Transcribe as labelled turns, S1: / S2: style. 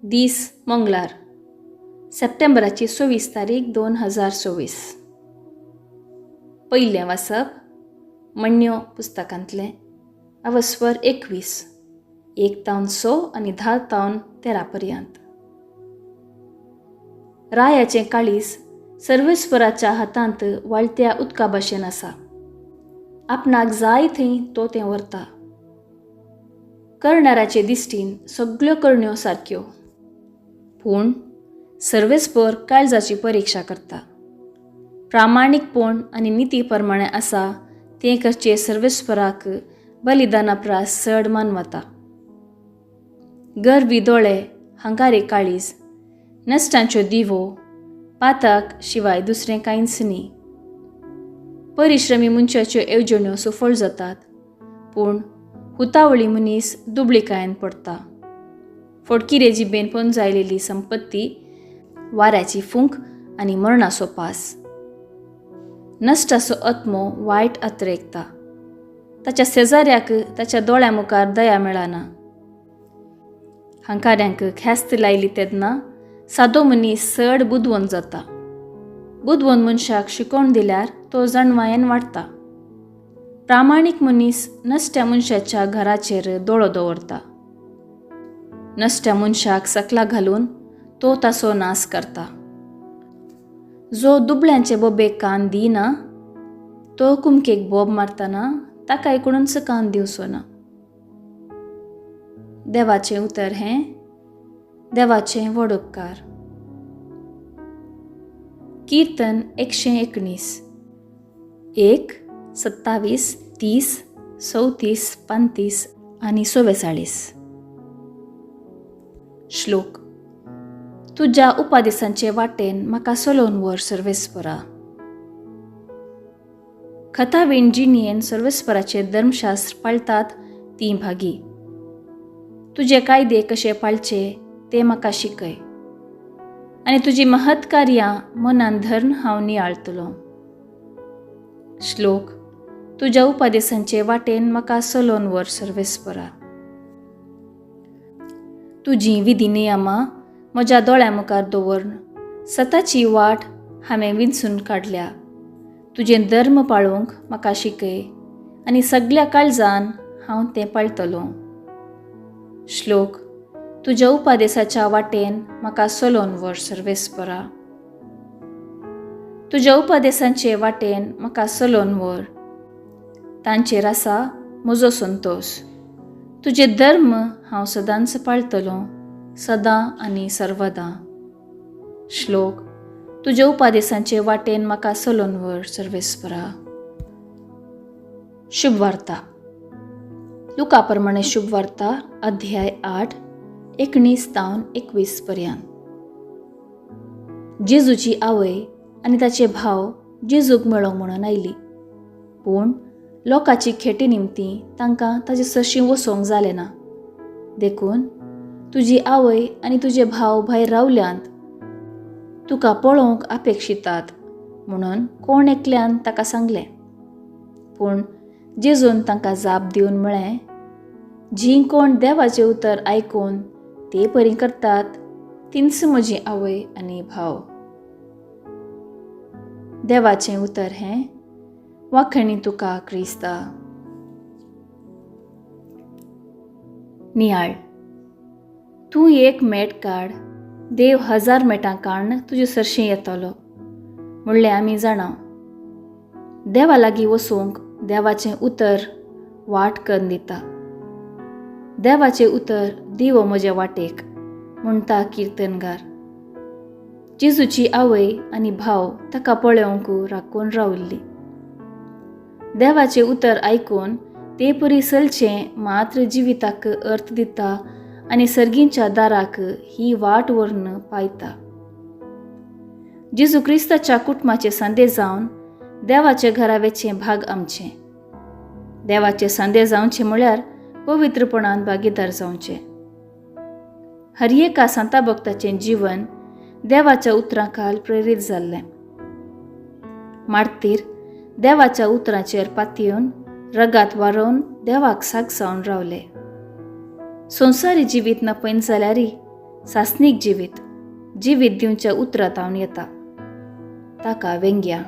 S1: दीस मंगळार सप्टेंबराची 26 तारीख 2024. पयलें वाचप मण्यो पुस्तकांतलें अवस्वर 21 1-6 आनी 10-13 पर्यंत. रायाचें काळीज सर्वेस्पराच्या हातांत वाळत्या उदका भाशेन आसा. आपणाक जाय थंय तो तें व्हरता. करणाऱ्याचे दिश्टीन सगळ्यो करण्यो सारक्यो, पूण सर्वेस्पर काळजाची परिक्षा करता. प्रामाणीकपण आनी निती प्रमाणे आसा तें करचे सर्वेस्पराक बलिदाना प्रास चड मानवता. गरवी दोळे, हंगारे काळीज, नश्टांच्यो दिवो, पातक शिवाय दुसरें कांयच न्ही. परिश्रमी मनशाच्यो येवजण्यो सफळ जातात, पूण हुतावळी मनीस दुबळीकायेन पडटा. फडकिरे जिबेन पंजायलेली संपत्ती वाऱ्याची फूंक आनी मरणाचो पास. नश्टाचो आत्मो वायट अत्रेकता. ताच्या शेजाऱ्याक ताच्या दोळ्या मुखार दया मेळना. हंकाऱ्यांक ख्यास्त लायली तेन्ना सादो मनीस चड बुदवंत जाता. बुदवंत मनशाक शिकोवन दिल्यार तो जाणवायेन वाडटा. प्रामाणीक मनीस नश्ट्या मनशाच्या घराचेर दोळो दवरता. नश्ट्या मनशाक सकला घालून तो ताचो नाश करता. जो दुबळ्यांचे बोबेक कान दिना, तो कुमकेक बोब मारतना ताकाय कोणूच कान दिवचो ना. देवाचें उतर हें देवाचें व्हड उपकार. कीर्तन 119 1, 27, 30, 34, 35 आनी 44. श्लोक. तुज्या उपादेसांचे वाटेन म्हाका चलोवन व्हर सर्वेस्परा. खतावीण जिणयेन सर्वेस्पराचे धर्मशास्त्र पाळतात ती भागी. तुजे कायदे कशे पाळचे ते म्हाका शिकय, आनी तुजी महत् कार्यां मनान धरून हांव नियाळतलों. श्लोक. तुज्या उपादेसांचे वाटेन म्हाका चलोवन व्हर सर्वेस्परा. तुजी विधी नियमां म्हज्या दोळ्या मुखार दवरून सताची वाट हांवें विंचून काडल्या. तुजें धर्म पाळूंक म्हाका शिकय, आनी सगळ्या काळजान हांव तें पाळटलों. श्लोक. तुज्या उपादेसाच्या वाटेन म्हाका चलोवन व्हर सर्वेस्परा. तुज्या उपादेसांचे वाटेन म्हाका चलोवन व्हर. तांचेर आसा म्हजो संतोश. तुजे धर्म हांव सदांच पाळटलों, सदां आनी सर्वदां. श्लोक. तुज्या उपादेसांचे वाटेन म्हाका चलोवन व्हर सर्वेस्परा. शुभ वार्ता. लुका प्रमाणे शुभ वार्ता अध्याय 8 19-21 पर्यंत. जेजूची आवय आनी ताचे भाव जेजूक मेळोंक म्हणून आयली, पूण लोकांची खेटी निमती तांकां ताचे सरशी वचोंक जालें ना. देखून तुजी आवय आनी तुजे भाव भायर रावल्यांत. तुका पळोवंक अपेक्षितात म्हणून कोण एकल्यान ताका सांगलें. पूण जेजून तांकां जाप दिवन म्हळें, जीं कोण देवाचें उतर आयकून ते परी करतात तींच म्हजी आवय आनी भाव. देवाचें उतर हें. वाखणी तुका क्रिस्ता. नियाळ. तूं एक मेट काड, देव 1000 मेटां काडून तुजे सरशी येतलो म्हणलें आमी जाणां. देवा लागीं वचूंक देवाचें उतर वाट करून दिता. देवाचें उतर दिवो म्हजे वाटेक म्हणटा कीर्तनगार. जेजूची आवय आनी भाव ताका पळोवंक राखून रावल्ली. देवाचें उतर आयकून ते परी चलचें मात्र जिविताक अर्थ दिता आनी सर्गींच्या दाराक ही वाट व्हरून पायता. जेजू क्रिस्ताच्या कुटुंबाचे संदेश जावन देवाचे घरा वेचें भाग आमचें. देवाचे संदेश जावचें म्हळ्यार पवित्रपणान भागीदार जावचें. हर एका संता भक्ताचें जीवन देवाच्या उतरां खाल प्रेरीत जाल्लें. मार्तीर देवाच्या उतरांचेर पातयेवन रगात वारोवन देवाक सागसावन रावले. संवसारी जिवीत नपयन जाल्यारय सासनीक जिवीत जिवीत दिवच्या उतरांतावन येता ताका व्यंग्या.